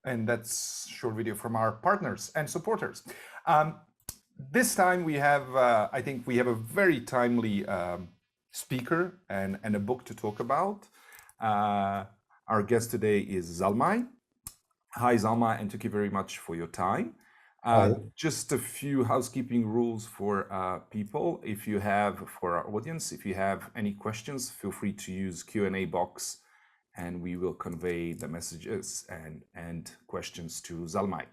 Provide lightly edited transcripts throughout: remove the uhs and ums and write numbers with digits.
And that's a short video from our partners and supporters. This time we have, I think we have a very timely speaker and a book to talk about. Our guest today is Zalmaï. Hi, Zalmaï, and thank you very much for your time. Just a few housekeeping rules for people. If you have, for our audience, if you have any questions, feel free to use Q&A box and we will convey the messages and questions to Zalmaï.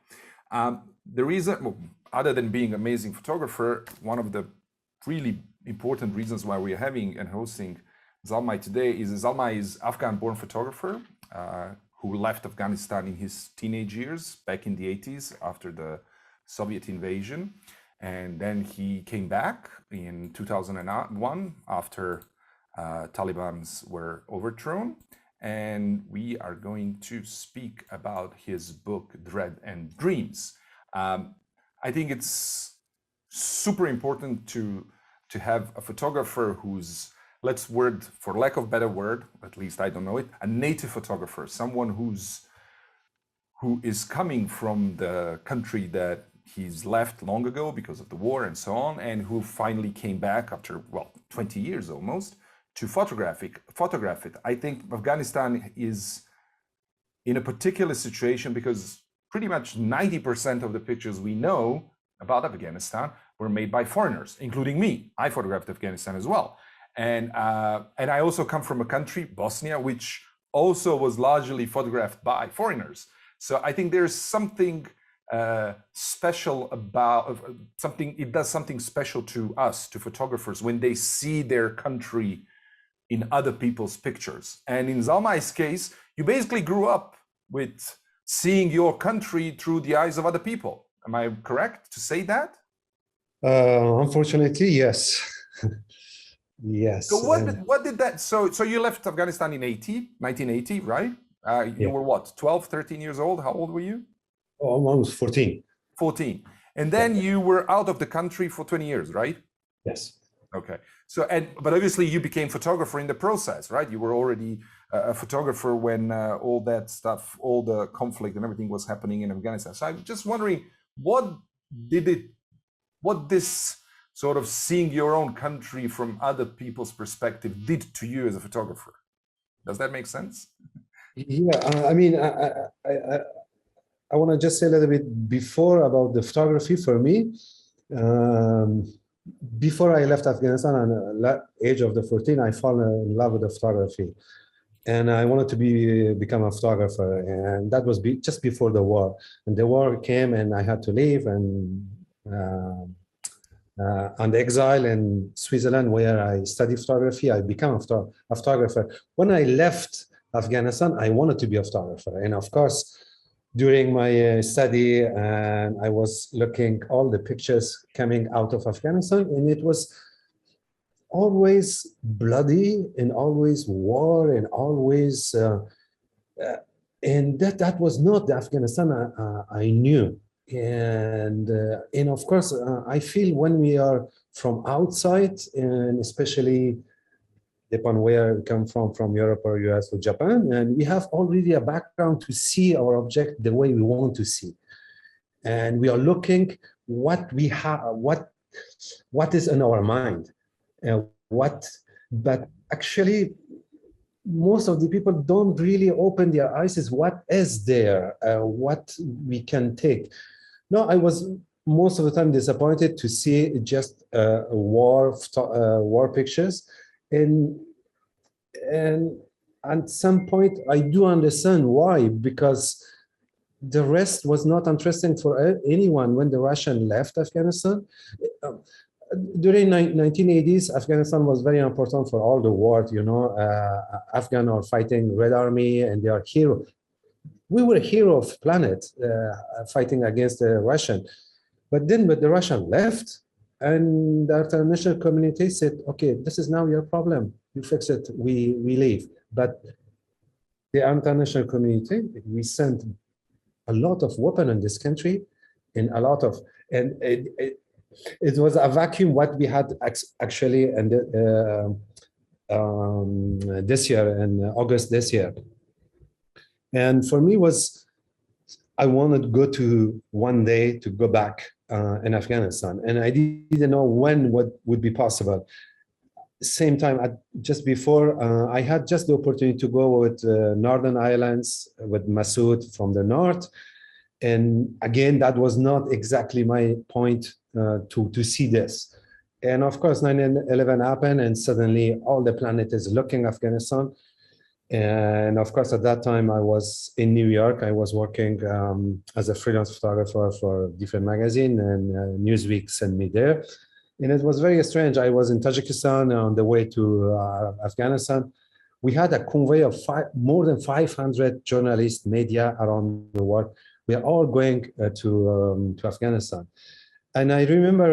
The reason, well, other than being an amazing photographer, one of the really important reasons why we're having and hosting Zalmaï today is Zalmaï is Afghan-born photographer who left Afghanistan in his teenage years back in the 80s after the Soviet invasion. And then he came back in 2001 after Taliban's were overthrown. And we are going to speak about his book, Dread and Dreams. I think it's super important to have a photographer who's, let's word, for lack of better word, at least I don't know it, a native photographer, someone who is coming from the country that he's left long ago because of the war and so on, and who finally came back after, well, 20 years almost, to photograph it. I think Afghanistan is in a particular situation because pretty much 90% of the pictures we know about Afghanistan were made by foreigners, including me. I photographed Afghanistan as well. And I also come from a country, Bosnia, which also was largely photographed by foreigners. So I think there's something special about it does something special to us, to photographers, when they see their country in other people's pictures. And in Zalmaï's case, you basically grew up with seeing your country through the eyes of other people. Am I correct to say that? Unfortunately, yes. Yes. So what did that, so you left Afghanistan in 1980, right? You were what, 12, 13 years old? How old were you? Almost 14. 14. And then you were out of the country for 20 years, right? Yes. Okay. So, but obviously you became photographer in the process, right? You were already a photographer when all that stuff, all the conflict and everything was happening in Afghanistan. So I'm just wondering, what this sort of seeing your own country from other people's perspective did to you as a photographer? Does that make sense? Yeah, I mean, I want to just say a little bit before about the photography for me. Before I left Afghanistan at the age of the 14, I fell in love with the photography. And I wanted to become a photographer. And that was just before the war. And the war came and I had to leave and on the exile in Switzerland, where I studied photography, I became a photographer. When I left Afghanistan, I wanted to be a photographer. And of course, during my study, and I was looking all the pictures coming out of Afghanistan, and it was always bloody and always war and always, and that was not the Afghanistan I knew. And of course, I feel when we are from outside, and especially depending where we come from Europe or US or Japan, and we have already a background to see our object the way we want to see. And we are looking what we have, what is in our mind, but actually, most of the people don't really open their eyes as what is there, what we can take. No, I was most of the time disappointed to see just war pictures. And at some point, I do understand why, because the rest was not interesting for anyone when the Russian left Afghanistan. during 1980s, Afghanistan was very important for all the world. You know, Afghan are fighting Red Army, and they are hero. We were a hero of planet fighting against the Russian. But then, when the Russian left, and the international community said, "Okay, this is now your problem. You fix it. We leave." But the international community, we sent a lot of weapons in this country, and a lot of, and it was a vacuum what we had actually, and this year, in August this year. And for me was, I wanted to go to one day to go back in Afghanistan, and I didn't know when what would be possible. Same time, just before, I had just the opportunity to go with Northern Islands with Masood from the north. And again, that was not exactly my point to see this. And of course, 9/11 happened, and suddenly all the planet is looking Afghanistan. And of course, at that time, I was in New York. I was working as a freelance photographer for different magazine, and Newsweek sent me there. And it was very strange. I was in Tajikistan on the way to Afghanistan. We had a convoy of more than 500 journalists, media around the world. We are all going to Afghanistan. And I remember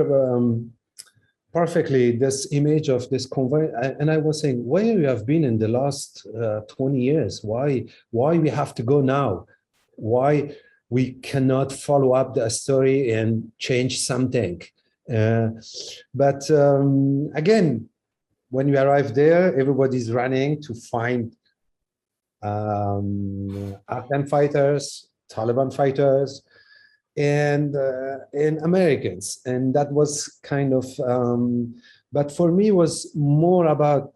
perfectly this image of this convoy. And I was saying, where you have been in the last 20 years? Why we have to go now? Why we cannot follow up the story and change something? But again, when we arrive there, everybody's running to find Afghan fighters, Taliban fighters, and Americans. And that was kind of, but for me was more about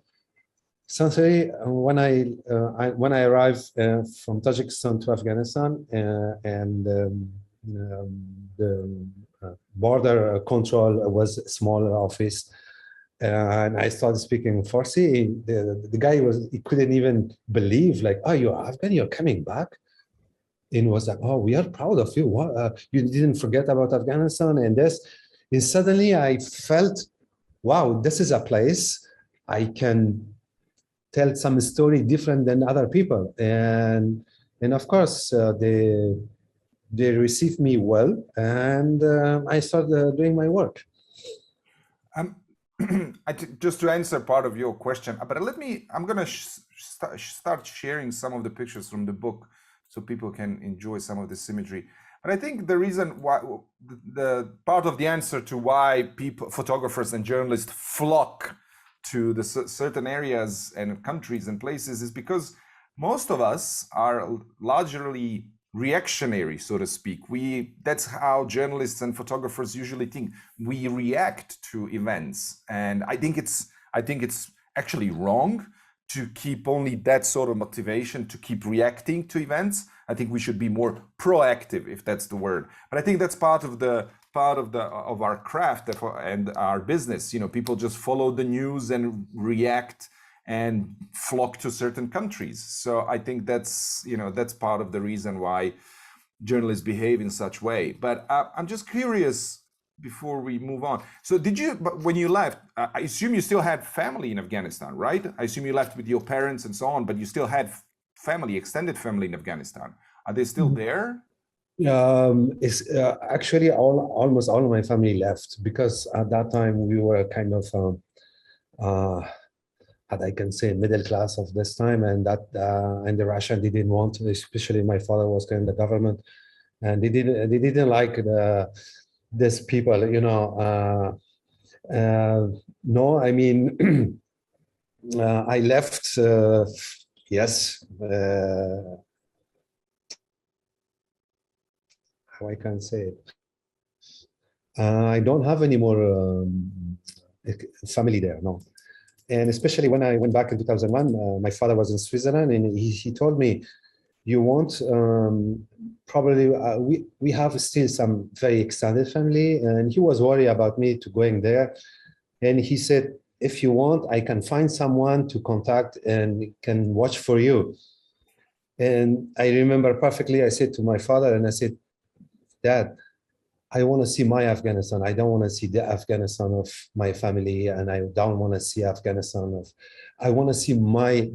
something when I arrived from Tajikistan to Afghanistan, and the border control was a small office, and I started speaking Farsi. The guy he couldn't even believe, like, "Oh, you're Afghan, you're coming back." And was like, "Oh, we are proud of you. What, you didn't forget about Afghanistan." And this, and suddenly I felt, wow, this is a place I can tell some story different than other people. And of course, they received me well, and I started doing my work. Just to answer part of your question, but I'm going to start sharing some of the pictures from the book so people can enjoy some of this imagery. But I think the reason why, the part of the answer to why photographers and journalists flock to the certain areas and countries and places is because most of us are largely reactionary, so to speak. That's how journalists and photographers usually think. We react to events, and I think it's actually wrong to keep only that sort of motivation to keep reacting to events. I think we should be more proactive, if that's the word. But I think that's part of our craft and our business. You know, people just follow the news and react and flock to certain countries. So I think that's part of the reason why journalists behave in such way. But I'm just curious before we move on. So when you left, I assume you still had family in Afghanistan, right? I assume you left with your parents and so on, but you still had family, extended family in Afghanistan. Are they still there? It's actually almost all of my family left, because at that time we were kind of, I can say, middle class of this time, and the Russian didn't want, especially my father was in the government, and they didn't like these people, you know. No, I mean, I left. Yes. How I can say it? I don't have any more family there. No. And especially when I went back in 2001, my father was in Switzerland, and he told me, "You want probably we have still some very extended family," and he was worried about me to going there. And he said, "If you want, I can find someone to contact and can watch for you." And I remember perfectly. I said to my father, and I said, "Dad, I want to see my Afghanistan. I don't want to see the Afghanistan of my family, and I don't want to see Afghanistan of. I want to see my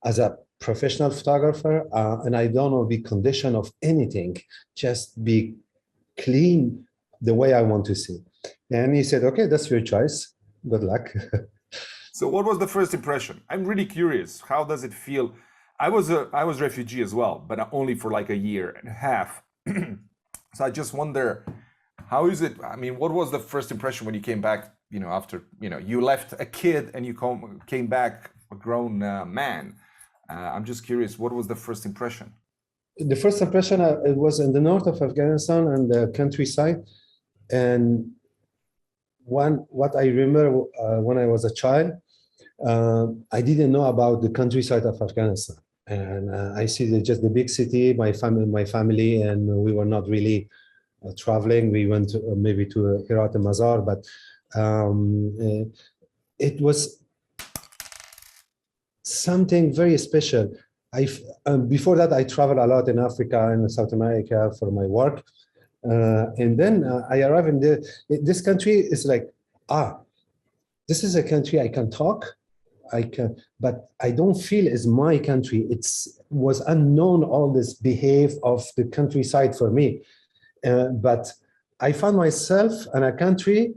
as a professional photographer, and I don't want to be conditioned of anything. Just be clean the way I want to see. And he said, "Okay, that's your choice. Good luck." So, what was the first impression? I'm really curious. How does it feel? I was refugee as well, but only for like a year and a half. So I just wonder, how is it? I mean, what was the first impression when you came back? You know, after you left a kid and you came back a grown man. I'm just curious, what was the first impression? The first impression, it was in the north of Afghanistan and the countryside. And what I remember when I was a child, I didn't know about the countryside of Afghanistan. And I see just the big city, my family, and we were not really traveling. We went maybe to Herat and Mazar, but it was something very special. Before that, I traveled a lot in Africa and South America for my work. And then I arrived in this country. Is like, this is a country I can talk, I can, but I don't feel it's my country. Was unknown, all this behave of the countryside for me. But I found myself in a country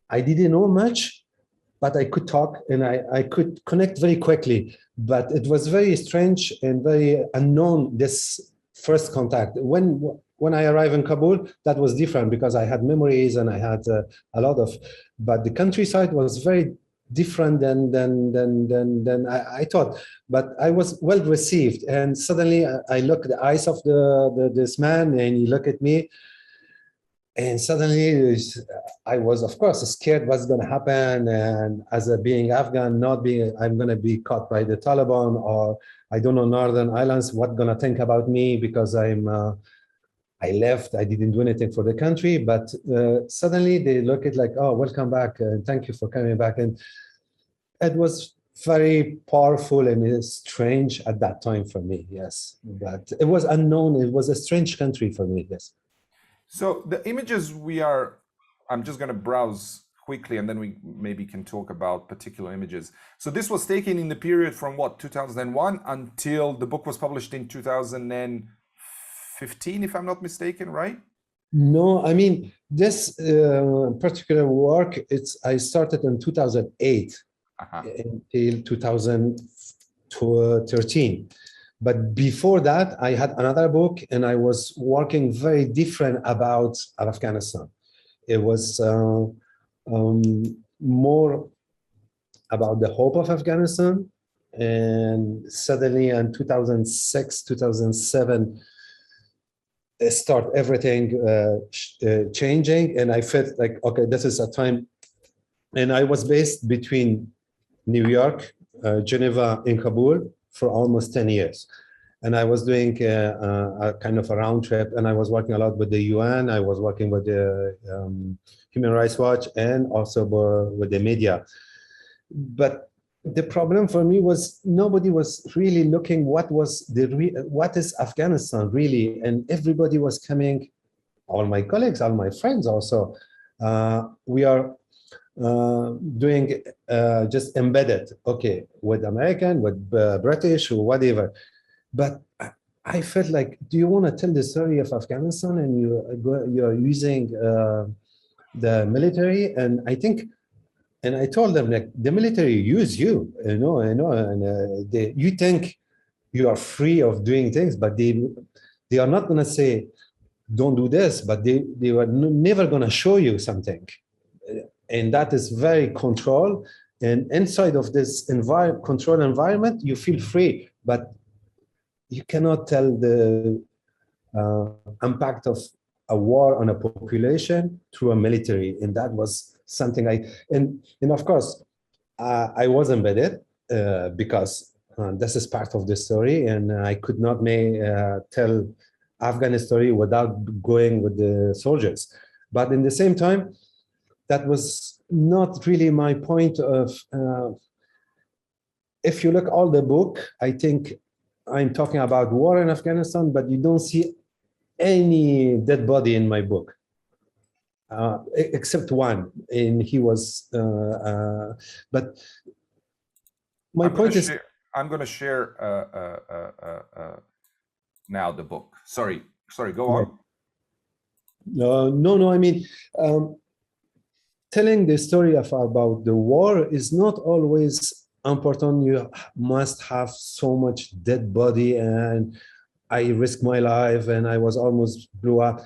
I didn't know much, but I could talk and I could connect very quickly. But it was very strange and very unknown, this first contact. When I arrived in Kabul, that was different because I had memories and I had a lot of, but the countryside was very different than I thought. But I was well received, and suddenly I look at the eyes of this man, and he look at me, and suddenly I was, of course, scared what's going to happen. And as a being Afghan, I'm going to be caught by the Taliban, or I don't know, Northern Islands, what going to think about me because I left, I didn't do anything for the country, but suddenly they look at like, oh, welcome back, and thank you for coming back. And it was very powerful and strange at that time for me, yes. But it was unknown, it was a strange country for me, yes. So the images I'm just going to browse quickly and then we maybe can talk about particular images. So this was taken in the period from what, 2001 until the book was published in 2015, if I'm not mistaken, right? No, I mean, this particular work, I started in 2008 until 2013. But before that, I had another book and I was working very different about Afghanistan. It was more about the hope of Afghanistan. And suddenly in 2006, 2007, start everything changing. And I felt like, okay, this is a time. And I was based between New York, Geneva, and Kabul for almost 10 years. And I was doing a kind of a round trip, and I was working a lot with the UN. I was working with the Human Rights Watch and also with the media. But the problem for me was nobody was really looking what is Afghanistan really, and everybody was coming, all my colleagues, all my friends also. We are doing just embedded, okay, with American, with British, or whatever. But I felt like, do you want to tell the story of Afghanistan and you're using the military? And I think, and I told them, like, the military use you, and you think you are free of doing things, but they are not going to say, don't do this, but they were never going to show you something. And that is very controlled. And inside of this controlled environment, you feel free, but you cannot tell the impact of a war on a population through a military. And that was something and of course, I was embedded because this is part of the story, and I could not tell Afghan story without going with the soldiers. But in the same time, that was not really my point of, if you look all the book, I think I'm talking about war in Afghanistan, but you don't see any dead body in my book, except one, and he was. But my point is, I'm going to share now the book. Sorry, go on. No. I mean, telling the story about the war is not always important. You must have so much dead body, and I risked my life, and I was almost blew up.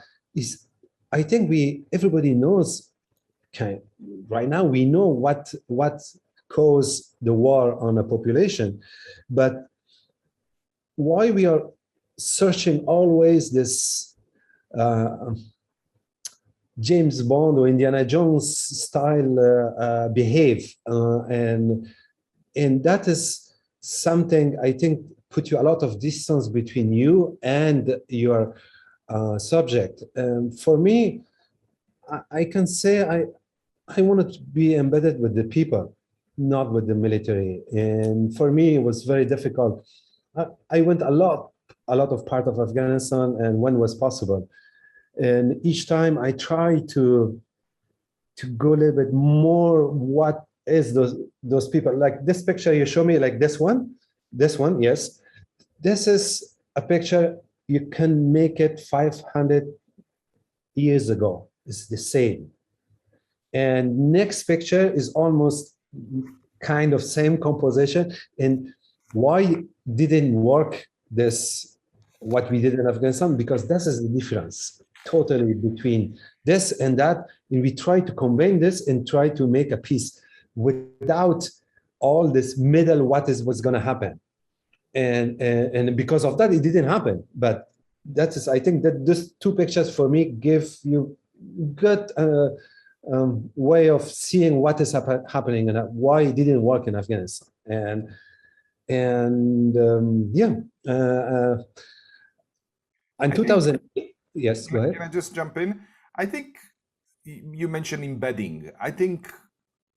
I think everybody knows. Right now, we know what caused the war on a population, but why we are searching always this James Bond or Indiana Jones style behave, and that is something I think put you a lot of distance between you and your subject. For me, I can say I wanted to be embedded with the people, not with the military. And for me, it was very difficult. I went a lot of part of Afghanistan, and when was possible. And each time I try to go a little bit more, what is those people? Like this picture you show me, like this one, yes. This is a picture, you can make it 500 years ago. It's the same. And next picture is almost kind of same composition. And why didn't work this, what we did in Afghanistan? Because this is the difference totally between this and that. And we try to combine this and try to make a piece without all this middle, what's going to happen. And because of that, it didn't happen. But that is, I think that these two pictures for me give you good way of seeing what is happening and why it didn't work in Afghanistan. And 2000, yes, go ahead. Can I just jump in? I think you mentioned embedding. I think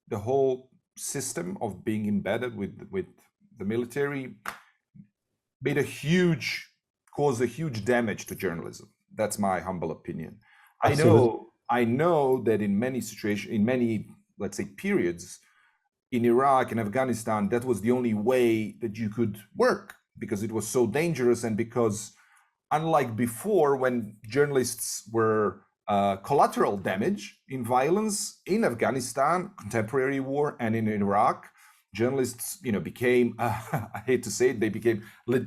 the whole system of being embedded with the military caused a huge damage to journalism. That's my humble opinion. Absolutely. I know that in many situations, in many, let's say, periods in Iraq and Afghanistan, that was the only way that you could work because it was so dangerous, and because unlike before when journalists were collateral damage in violence in Afghanistan, contemporary war, and in Iraq, journalists, became, I hate to say it,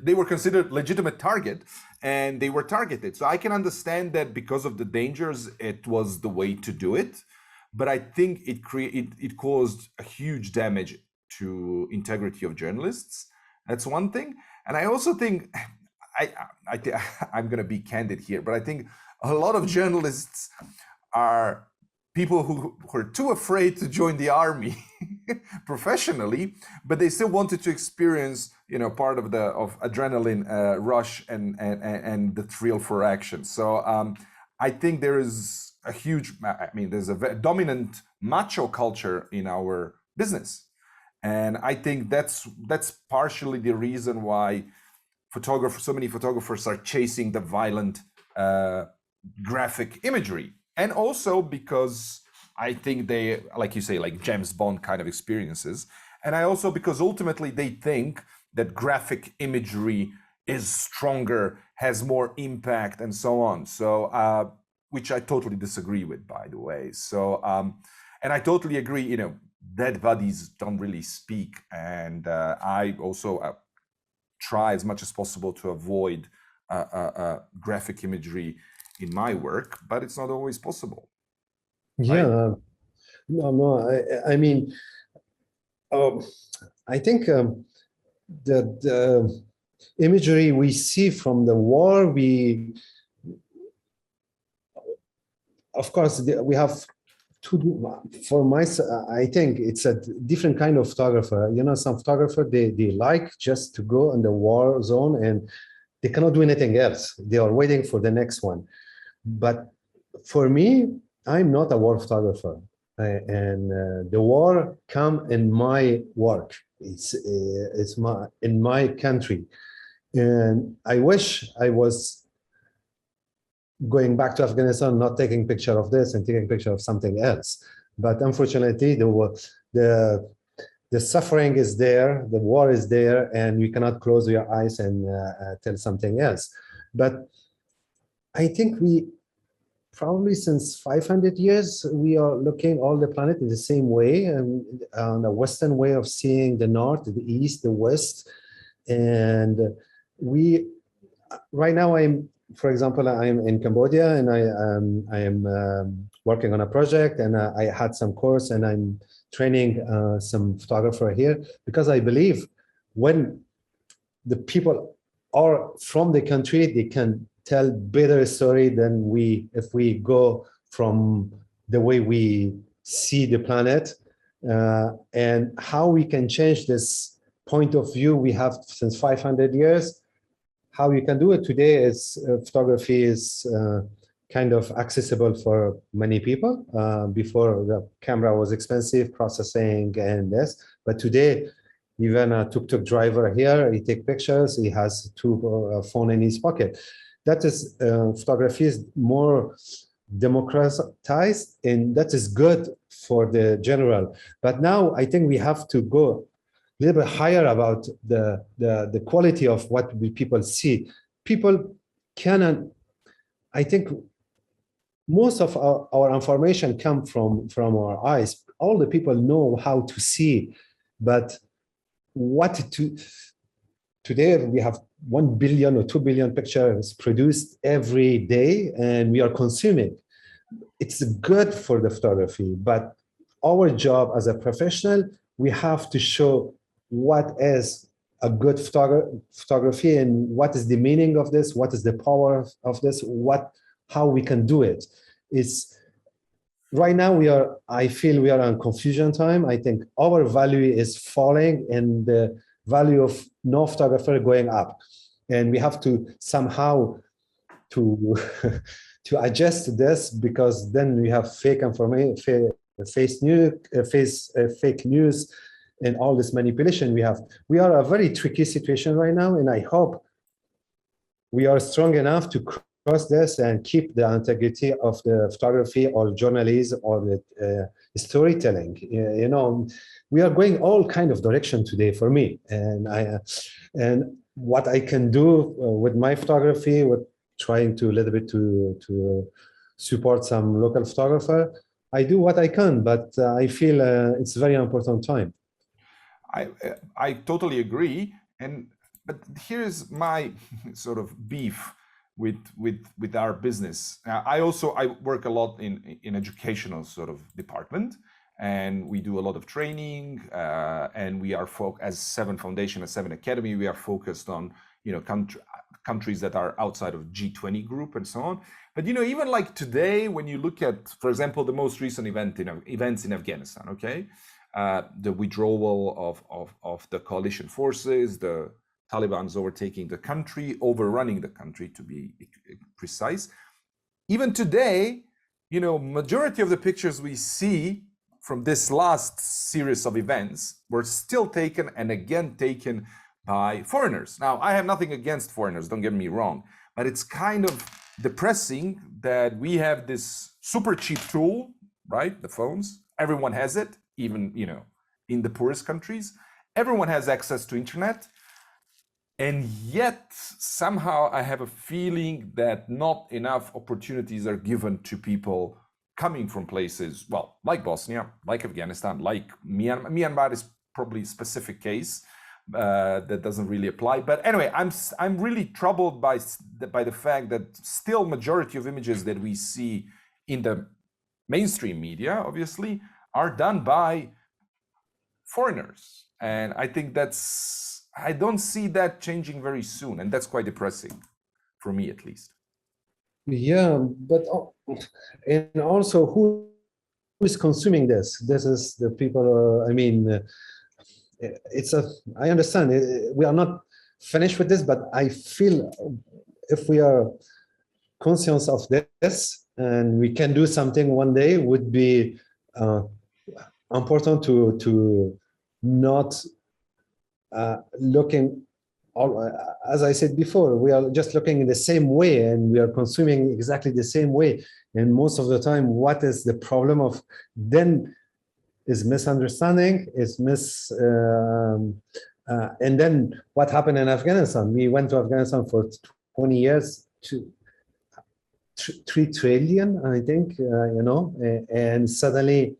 they were considered legitimate target, and they were targeted. So I can understand that because of the dangers, it was the way to do it. But I think it caused a huge damage to integrity of journalists. That's one thing. And I also think, I'm going to be candid here, but I think a lot of journalists are people who were too afraid to join the army professionally, but they still wanted to experience, part of adrenaline rush and the thrill for action. So I think there is there's a dominant macho culture in our business, and I think that's partially the reason why so many photographers are chasing the violent graphic imagery. And also because I think they, like you say, like James Bond kind of experiences. And I also, because ultimately they think that graphic imagery is stronger, has more impact, and so on. So, which I totally disagree with, by the way. So, and I totally agree, dead bodies don't really speak. And I also try as much as possible to avoid graphic imagery in my work, but it's not always possible. Yeah, right? No. I mean, I think the imagery we see from the war, of course, we have I think it's a different kind of photographer. Some photographer, they like just to go in the war zone and they cannot do anything else. They are waiting for the next one. But for me, I'm not a war photographer, and the war come in my work. It's in my country, and I wish I was going back to Afghanistan, not taking picture of this and taking picture of something else. But unfortunately, the suffering is there, the war is there, and you cannot close your eyes and tell something else. But I think we probably since 500 years, we are looking all the planet in the same way, and the Western way of seeing the North, the East, the West. And we, right now for example, I'm in Cambodia, and I am working on a project, and I had some course, and I'm training some photographer here, because I believe when the people are from the country, they can tell better story than if we go from the way we see the planet, and how we can change this point of view we have since 500 years. How you can do it today is photography is kind of accessible for many people. Before, the camera was expensive, processing and this, but today, even a tuk-tuk driver here, he takes pictures, he has two phone in his pocket. That is, photography is more democratized, and that is good for the general. But now I think we have to go a little bit higher about the quality of what people see. People cannot, I think most of our information come from our eyes. All the people know how to see, but today we have 1 billion or 2 billion pictures produced every day, and we are consuming. It's good for the photography, but our job as a professional, we have to show what is a good photography, and what is the meaning of this, what is the power of this, how we can do it. It's right now I feel we are on confusion time. I think our value is falling, and the value of no photographer going up, and we have to somehow to adjust this, because then we have fake information, fake news, and all this manipulation we are a very tricky situation right now, and I hope we are strong enough to cross this and keep the integrity of the photography or journalism or the storytelling. You know, we are going all kind of direction today for me, and what I can do with my photography, with trying to a little bit to support some local photographer, I do what I can, but I feel it's a very important time. I totally agree, but here's my sort of beef with our business. I work a lot in educational sort of department, and we do a lot of training, and we are as Seven Foundation, as Seven Academy, we are focused on countries that are outside of G20 group and so on. But even like today, when you look at, for example, the most recent events in Afghanistan, okay. The withdrawal of the coalition forces, the Taliban's overtaking the country, overrunning the country to be precise. Even today, majority of the pictures we see from this last series of events were still taken and again taken by foreigners. Now, I have nothing against foreigners, don't get me wrong, but it's kind of depressing that we have this super cheap tool, right? The phones, everyone has it. Even in the poorest countries, everyone has access to internet, and yet somehow I have a feeling that not enough opportunities are given to people coming from places, well, like Bosnia, like Afghanistan, like Myanmar. Myanmar is probably a specific case that doesn't really apply. But anyway, I'm really troubled by the fact that still majority of images that we see in the mainstream media, obviously, are done by foreigners. And I think I don't see that changing very soon. And that's quite depressing for me, at least. Yeah, but and also who is consuming this? This is the people, I understand we are not finished with this, but I feel if we are conscious of this and we can do something one day, would be important to not looking as I said before, we are just looking in the same way and we are consuming exactly the same way. And most of the time, what is the problem of then is misunderstanding, and then what happened in Afghanistan? We went to Afghanistan for 20 years to 3 trillion, I think, and suddenly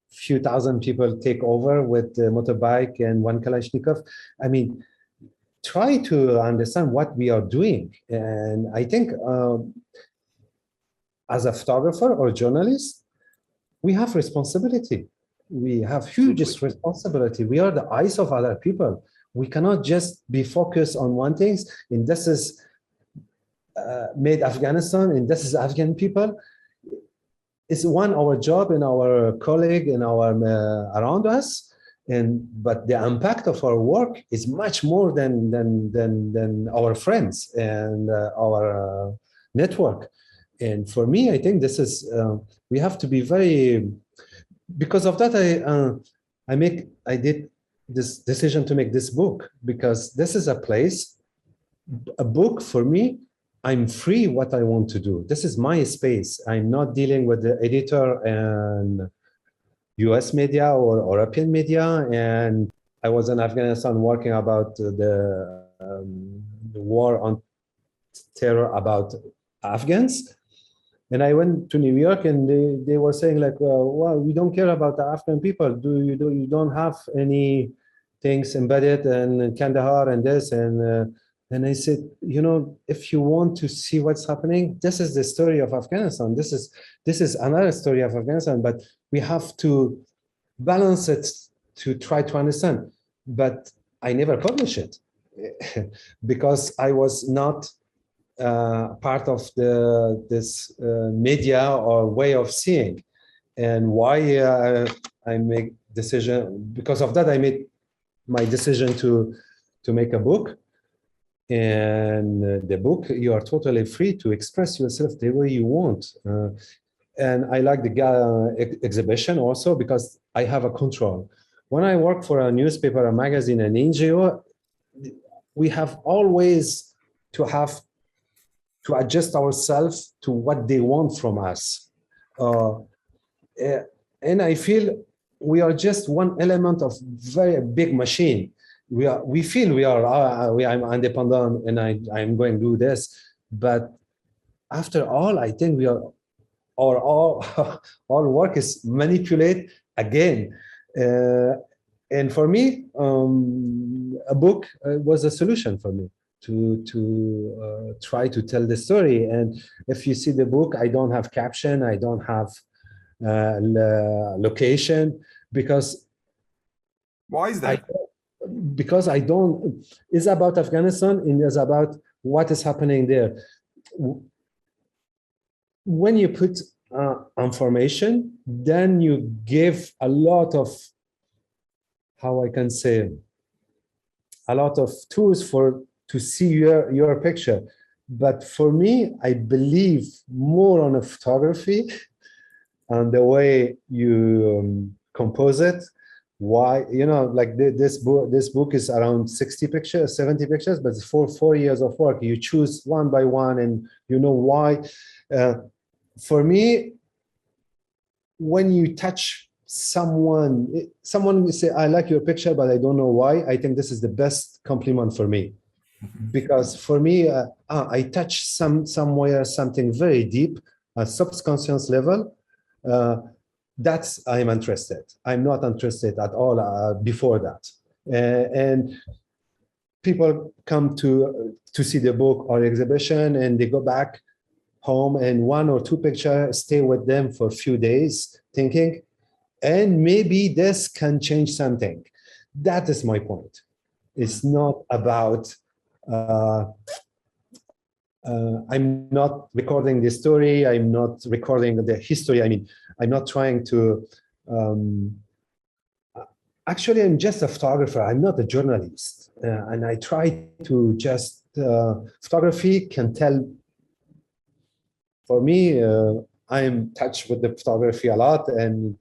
few thousand people take over with a motorbike and one Kalashnikov. I mean, try to understand what we are doing. And I think as a photographer or journalist, we have responsibility. We have huge responsibility. We are the eyes of other people. We cannot just be focused on one thing, and this is made Afghanistan, and this is Afghan people. It's our job and our colleague and our around us, but the impact of our work is much more than our friends and our network. And for me, I think this is we have to be very. Because of that, I did this decision to make this book, because this is a place, a book for me. I'm free what I want to do. This is my space. I'm not dealing with the editor and US media or European media. And I was in Afghanistan working about the war on terror about Afghans. And I went to New York and they were saying like, well, we don't care about the Afghan people. You don't have any things embedded in Kandahar and this. And I said, if you want to see what's happening, this is the story of Afghanistan. This is another story of Afghanistan, but we have to balance it to try to understand. But I never published it because I was not part of this media or way of seeing. And why I make decision, because of that, I made my decision to make a book. And the book, you are totally free to express yourself the way you want. And I like the exhibition also because I have a control. When I work for a newspaper, a magazine, an NGO, we have always to adjust ourselves to what they want from us. And I feel we are just one element of very big machine. We feel I'm independent and I'm going to do this. But after all, I think all work is manipulate again. And for me, a book was a solution for me to try to tell the story. And if you see the book, I don't have caption, I don't have location, because why is that? Because I don't. It's about Afghanistan and it's about what is happening there. When you put information, then you give a lot of, how I can say, a lot of tools to see your picture. But for me, I believe more on a photography and the way you compose it. Why, like this book is around 60 pictures, 70 pictures, but it's 4 years of work. You choose one by one, and why. For me, when you touch someone will say, I like your picture, but I don't know why. I think this is the best compliment for me, because for me, I touch somewhere something very deep, a subconscious level. That's I'm interested. I'm not interested at all before that. And people come to see the book or exhibition, and they go back home, and 1 or 2 pictures stay with them for a few days, thinking, and maybe this can change something. That is my point. It's not about. I'm not recording the story. I'm not recording the history. I mean, I'm not trying to. Actually, I'm just a photographer. I'm not a journalist, and I try to just. Photography can tell. For me, I'm in touch with the photography a lot, and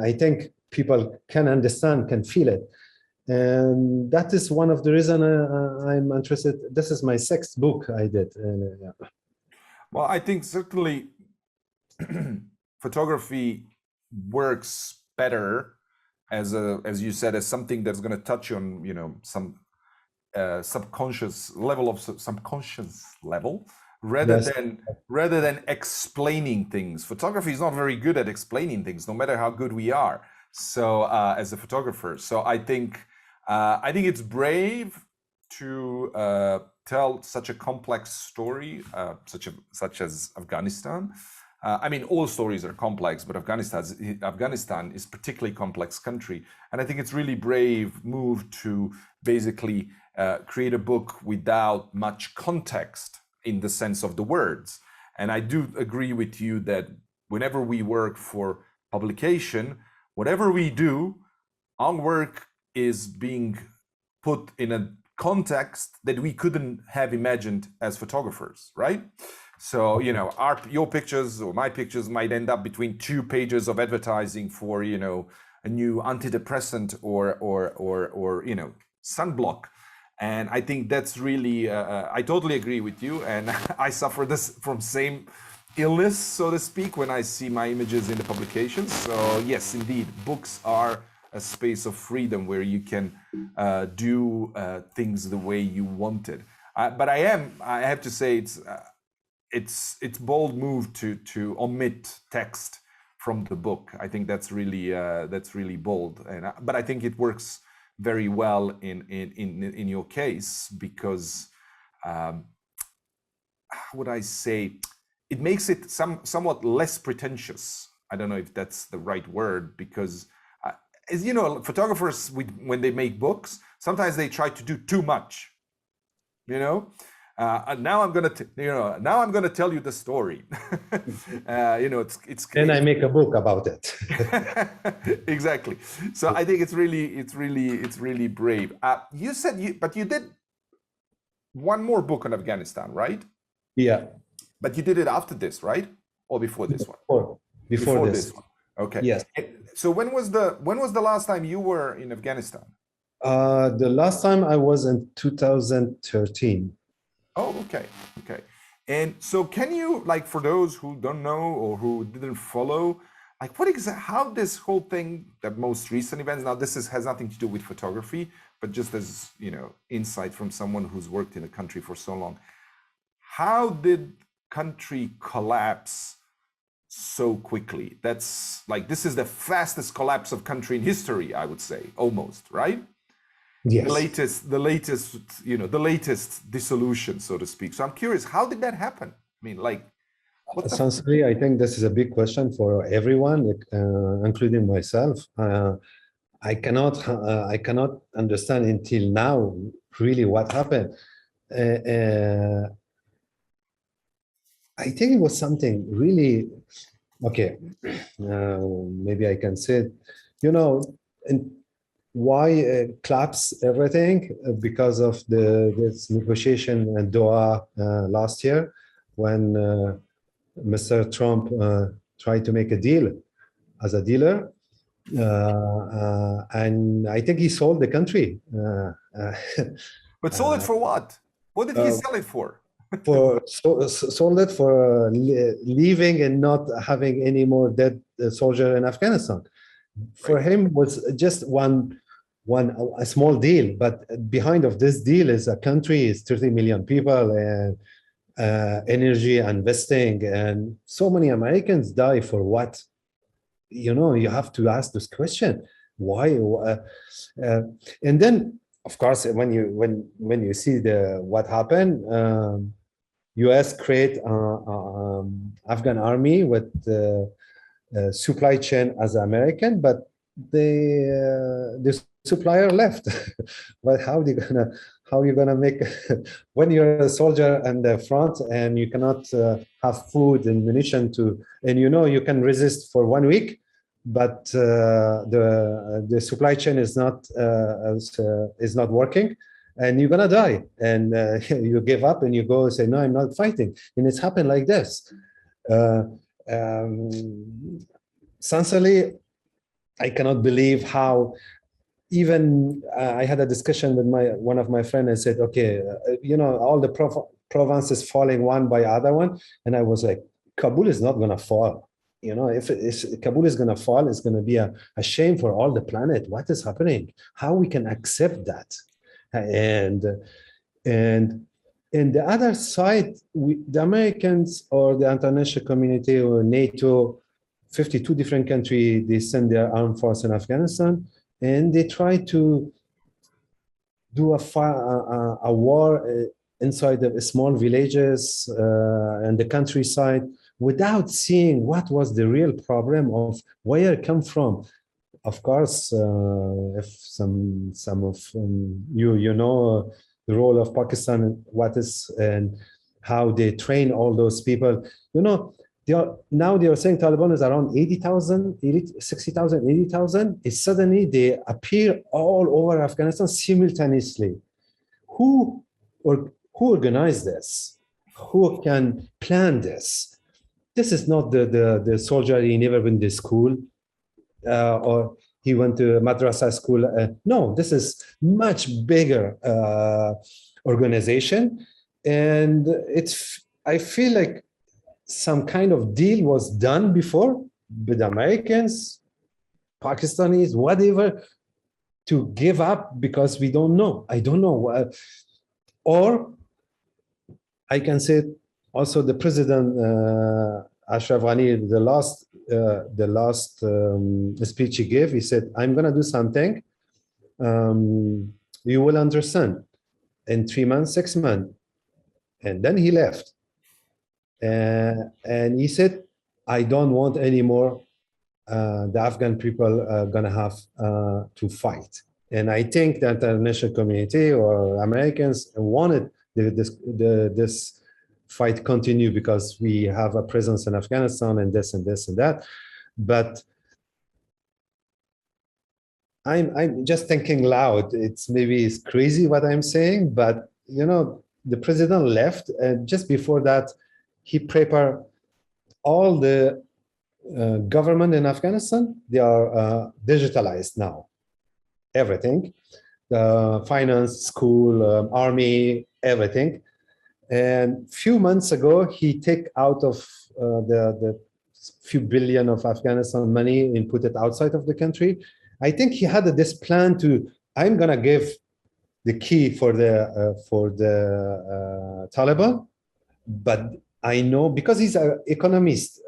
I think people can understand, can feel it. And that is one of the reasons I'm interested. This is my sixth book I did. Yeah. Well, I think certainly photography works better as you said, as something that's going to touch on, some subconscious level, rather Yes. than explaining things. Photography is not very good at explaining things, no matter how good we are. So as a photographer, so I think it's brave to tell such a complex story, such as Afghanistan. I mean, all stories are complex, but Afghanistan is particularly complex country, and I think it's really brave move to basically create a book without much context in the sense of the words. And I do agree with you that whenever we work for publication, whatever we do, our work is being put in a context that we couldn't have imagined as photographers, right? So, your pictures or my pictures might end up between 2 pages of advertising for, a new antidepressant or sunblock. And I think that's really, I totally agree with you. And I suffer from same illness, so to speak, when I see my images in the publications. So yes, indeed, books are a space of freedom where you can do things the way you wanted. But I have to say, it's bold move to omit text from the book. I think that's really bold, but I think it works very well in your case, because how would I say, it makes it somewhat less pretentious. I don't know if that's the right word, because as you know, photographers, when they make books, sometimes they try to do too much. Now I'm gonna tell you the story. It's And I make a book about it. Exactly. So I think it's really brave. You said but you did one more book on Afghanistan, right? Yeah. But you did it after this, right? Or before this one? Before this one. Okay. Yes. So when was the last time you were in Afghanistan? The last time I was in 2013. Oh, okay. And so can you, like, for those who don't know or who didn't follow, like how this whole thing, the most recent events, now this has nothing to do with photography, but just as, insight from someone who's worked in a country for so long, how did country collapse so quickly? That's like, this is the fastest collapse of country in history, I would say, almost, right? Yes. The latest dissolution, so to speak. So I'm curious, how did that happen? I mean, like, essentially, I think this is a big question for everyone, including myself. I cannot understand until now really what happened. I think it was something really okay. Maybe I can say it, and why collapse everything? Because of this negotiation in Doha last year, when Mr. Trump tried to make a deal as a dealer, and I think he sold the country. But sold it for what? What did he sell it for? Sold it for leaving and not having any more dead soldier in Afghanistan. For him was just a small deal, but behind of this deal is a country, is 30 million people, and energy investing, and so many Americans die for what? You have to ask this question: why? And then, of course, when you see what happened, U.S. create Afghan army with supply chain as American, but the supplier left. But how are you gonna make when you're a soldier in the front and you cannot have food and munition and you can resist for 1 week, but the supply chain is not working, and you're gonna die, and you give up and you go and say, no, I'm not fighting. And it's happened like this. Sincerely, I cannot believe how even I had a discussion with one of my friends and said, okay, all the provinces falling one by other one. And I was like, Kabul is not going to fall. If Kabul is going to fall, it's going to be a shame for all the planet. What is happening? How we can accept that? And in the other side, the Americans or the international community or NATO, 52 different countries, they send their armed force in Afghanistan, and they try to do a war inside of small villages and the countryside without seeing what was the real problem of where it come from. Of course, if some of you know the role of Pakistan, what is and how they train all those people. Now they are saying Taliban is around 80,000, 60,000, 80,000. Suddenly they appear all over Afghanistan simultaneously. Who organized this? Who can plan this? This is not the soldier. He never been to school, or he went to madrasa school. No, this is much bigger organization, and I feel like some kind of deal was done before with Americans, Pakistanis, whatever, to give up because we don't know. I don't know. Or I can say also the president, Ashraf Ghani, the last speech he gave, he said, I'm going to do something. You will understand in 3 months, 6 months. And then he left. And he said, I don't want anymore the Afghan people going to have to fight. And I think the international community or Americans wanted this fight continue because we have a presence in Afghanistan and this and this and that. But I'm just thinking loud. It's crazy what I'm saying, but the president left, and just before that, he prepared all the government in Afghanistan. They are digitalized now. Everything, finance, school, army, everything. And few months ago, he took out of the few billion of Afghanistan money and put it outside of the country. I think he had this plan to, I'm gonna give the key for the Taliban, but I know because he's an economist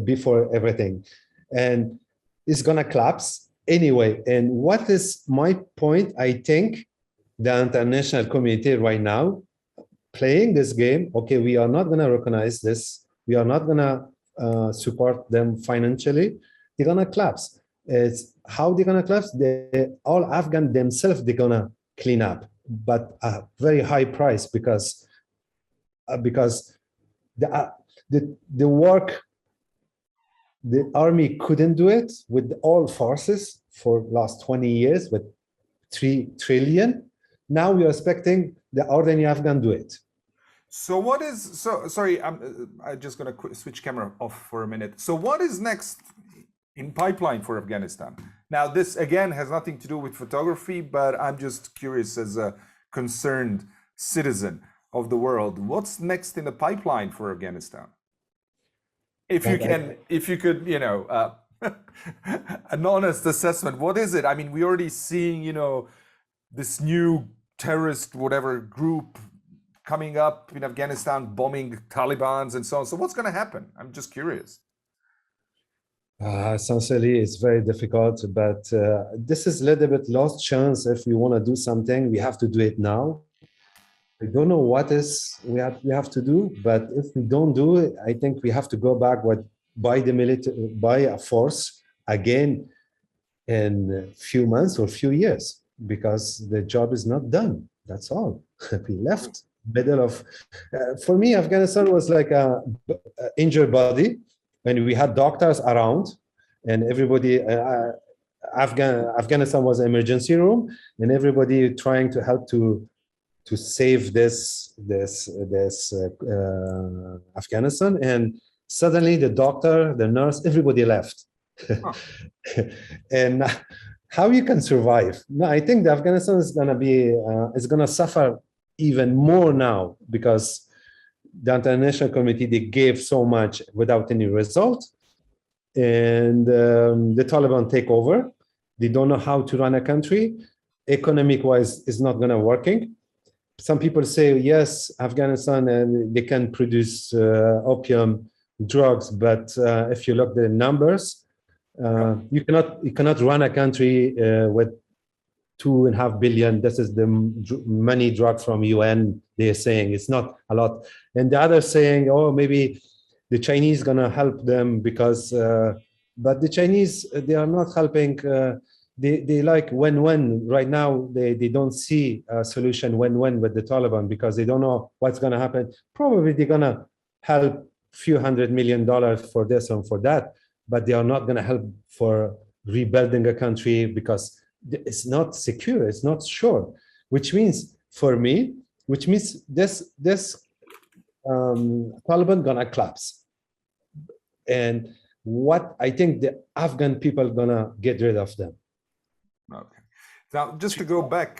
before everything, and it's gonna collapse anyway. And what is my point? I think the international community right now playing this game. Okay, we are not gonna recognize this. We are not gonna support them financially. They're gonna collapse. It's how they're gonna collapse. All Afghan themselves, they're gonna clean up, but a very high price because the work, the army couldn't do it with all forces for last 20 years with 3 trillion. Now we are expecting the ordinary Afghan do it. So what is, sorry, I'm just going to switch camera off for a minute. So what is next in pipeline for Afghanistan? Now, this again has nothing to do with photography, but I'm just curious as a concerned citizen of the world, what's next in the pipeline for Afghanistan? If you could, an honest assessment, what is it? I mean, we're already seeing, this new terrorist, whatever group coming up in Afghanistan, bombing Talibans and so on. So what's going to happen? I'm just curious. Essentially, it's very difficult, but this is a little bit lost chance. If we want to do something, we have to do it now. I don't know what we have to do, but if we don't do it, I think we have to go back by a force again in a few months or few years, because the job is not done. That's all. We left middle of. For me, Afghanistan was like a injured body, and we had doctors around, and everybody. Afghanistan was an emergency room, and everybody trying to help to save this Afghanistan. And suddenly the doctor, the nurse, everybody left. And how you can survive. No, I think the Afghanistan is going to be is going to suffer even more now because the international community, they gave so much without any result, and the Taliban take over. They don't know how to run a country. Economic wise, it's not going to working. Some people say yes, Afghanistan and they can produce opium drugs, but if you look at the numbers, you cannot run a country with 2.5 billion. This is the money drug from UN. They're saying it's not a lot, and the other saying, oh, maybe the Chinese gonna help them because, but the Chinese they are not helping. They like win-win right now. They don't see a solution win-win with the Taliban because they don't know what's gonna happen. Probably they're gonna help few $100 million for this and for that, but they are not gonna help for rebuilding a country because it's not secure, it's not sure, which means for me, which means this Taliban gonna collapse. And what I think the Afghan people gonna get rid of them. Okay. Now, just to go back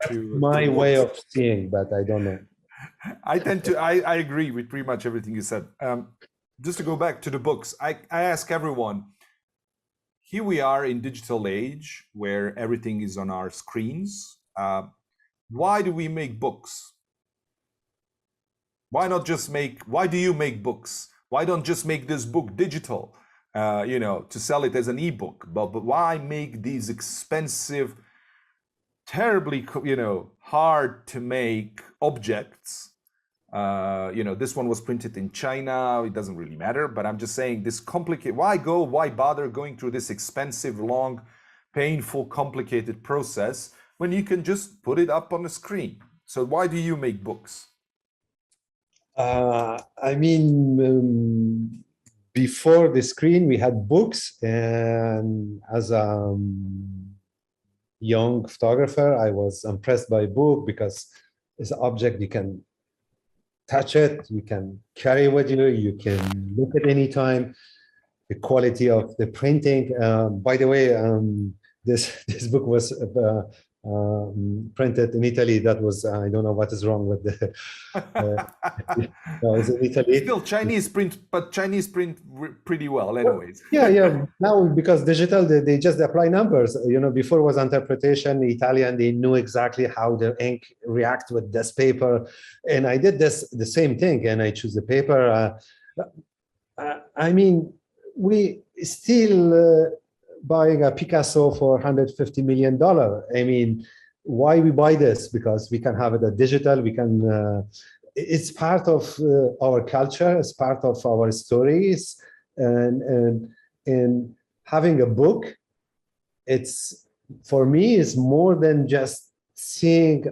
to my way of seeing, but I don't know. I agree with pretty much everything you said. Just to go back to the books, I ask everyone, here we are in digital age where everything is on our screens. Why do we make books? Why do you make books? Why don't just make this book digital, to sell it as an ebook? But why make these expensive, terribly, hard to make objects? This one was printed in China. It doesn't really matter, but I'm just saying this complicated. Why bother going through this expensive, long, painful, complicated process when you can just put it up on the screen? So why do you make books? I mean, before the screen, we had books, and as a young photographer, I was impressed by a book because it's an object you can touch it, you can carry with you, you can look at any time. The quality of the printing. By the way, this book was printed in Italy. That was I don't know what is wrong with the. No, it's in Italy. Still Chinese print, but Chinese print pretty well, anyways. Yeah. Now because digital, they just apply numbers. Before was interpretation. Italian, they knew exactly how the ink react with this paper, and I did the same thing, and I choose the paper. I mean, we still buying a Picasso for $150 million. I mean, why we buy this? Because we can have it a digital. We can. It's part of our culture. It's part of our stories, and having a book. It's for me is more than just seeing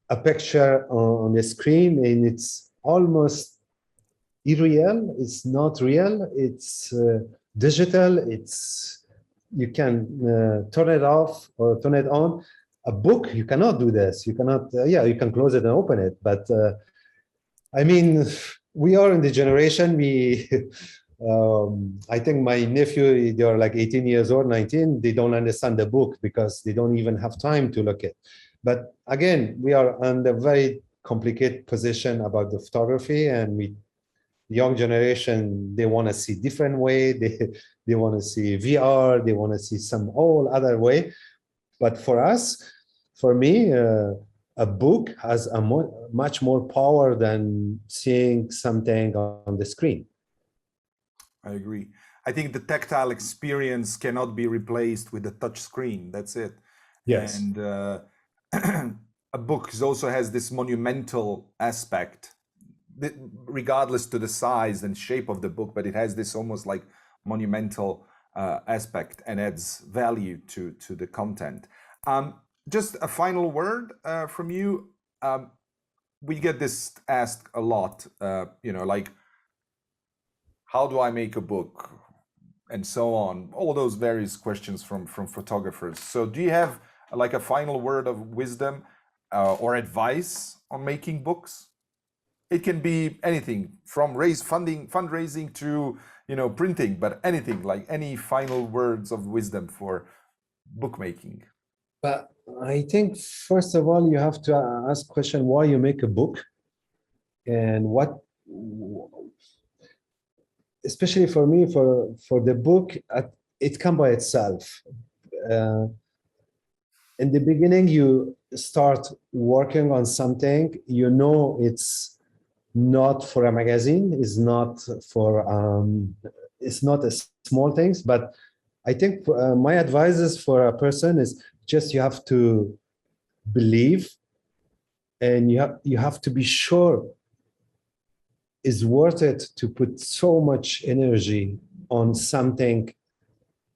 a picture on the screen, and it's almost irreal. It's not real. It's digital. You can turn it off or turn it on. A book, you cannot do this. You cannot. You can close it and open it. But I mean, we are in the generation. I think my nephew, they are like 18 years old, 19. They don't understand the book because they don't even have time to look at. But again, we are in a very complicated position about the photography, and young generation, they want to see different way. They want to see VR. They want to see some whole other way. But for me, a book has much more power than seeing something on the screen. I agree. I think the tactile experience cannot be replaced with a touch screen. That's it. Yes. And a book also has this monumental aspect, regardless to the size and shape of the book, but it has this almost like monumental aspect and adds value to the content. Just a final word from you. We get this asked a lot, like, how do I make a book? And so on, all those various questions from photographers. So do you have like a final word of wisdom or advice on making books? It can be anything from fundraising to, printing, but anything, like any final words of wisdom for bookmaking. But I think, first of all, you have to ask question why you make a book, and what, especially for me, for the book, it come by itself. In the beginning, you start working on something, it's not for a magazine, it's not a small things, but I think my advice is for a person is just you have to believe, and you have to be sure it's worth it to put so much energy on something.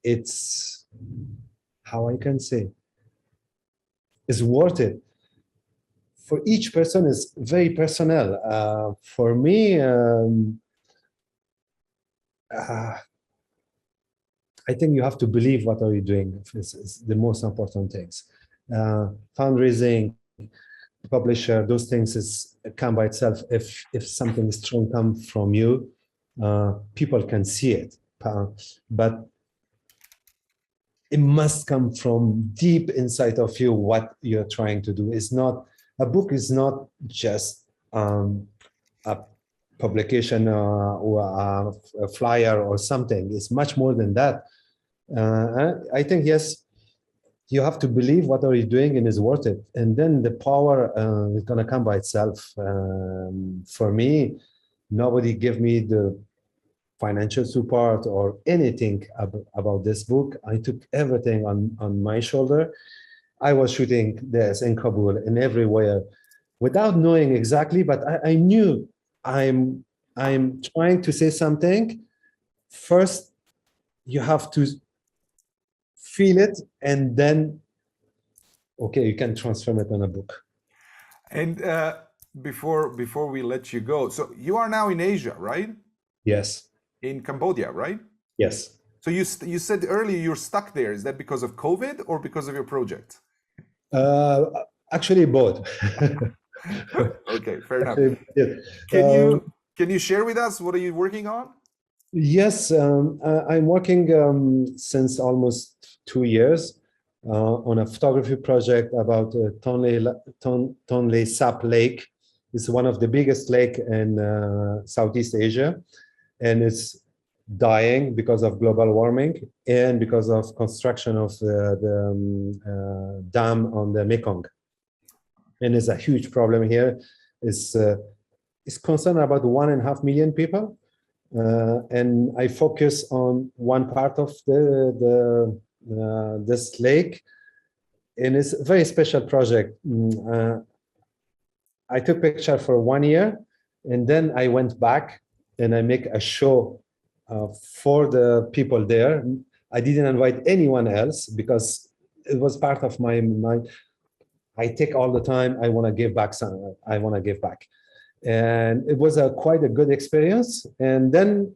It's, how I can say, is worth it. For each person is very personal. For me, I think you have to believe what are you doing is the most important things. Fundraising, publisher, those things come by itself. If something strong comes from you, people can see it. But it must come from deep inside of you what you're trying to do. It's not, a book is not just a publication or a flyer or something. It's much more than that. I think, yes, you have to believe what are you doing and is worth it. And then the power is going to come by itself. For me, nobody gave me the financial support or anything about this book. I took everything on my shoulder. I was shooting this in Kabul and everywhere without knowing exactly, but I knew I'm trying to say something. First, you have to feel it, and then, okay, you can transform it in a book. And before we let you go, so you are now in Asia, right? Yes. In Cambodia, right? Yes. So you said earlier you're stuck there. Is that because of COVID or because of your project? Actually, both. Okay, fair enough. Actually, yeah. Can you share with us what are you working on? Yes, I'm working since almost 2 years on a photography project about Tonle Sap Lake. It's one of the biggest lake in Southeast Asia, and it's dying because of global warming and because of construction of the dam on the Mekong. And it's a huge problem here. It's concerned about 1.5 million people. And I focus on one part of this lake, and it's a very special project. I took picture for 1 year, and then I went back and I make a show for the people there. I didn't invite anyone else because it was part of my I take all the time. I want to give back some. I want to give back. And it was quite a good experience. And then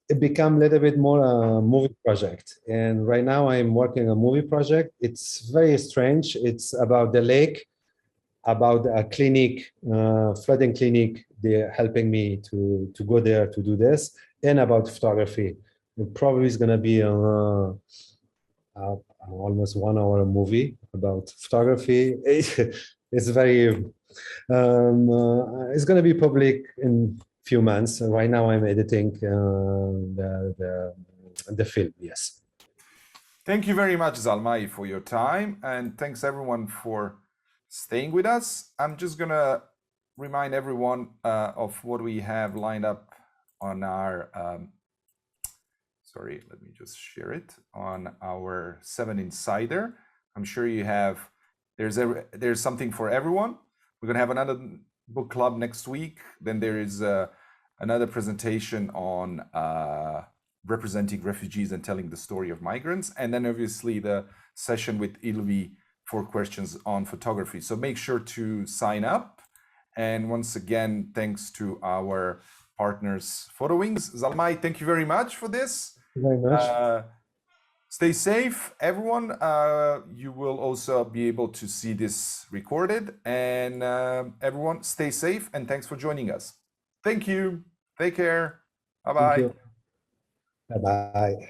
it became a little bit more a movie project. And right now I'm working on a movie project. It's very strange. It's about the lake, about a clinic, flooding clinic. They're helping me to go there to do this, and about photography. It probably is going to be almost 1 hour movie about photography. It's very it's going to be public in few months. Right now I'm editing the film. Yes. Thank you very much, Zalmaï, for your time, and thanks everyone for staying with us. I'm just gonna remind everyone of what we have lined up on our sorry, let me just share it on our 7 Insider. I'm sure you have, there's something for everyone. We're gonna have another book club next week. Then there is another presentation on representing refugees and telling the story of migrants. And then obviously the session with Ilvi for questions on photography. So make sure to sign up. And once again, thanks to our partners, Photo Wings. Zalmaï, thank you very much for this. Thank you very much. Stay safe, everyone. You will also be able to see this recorded. And everyone, stay safe and thanks for joining us. Thank you. Take care. Thank Bye-bye. you. Bye-bye.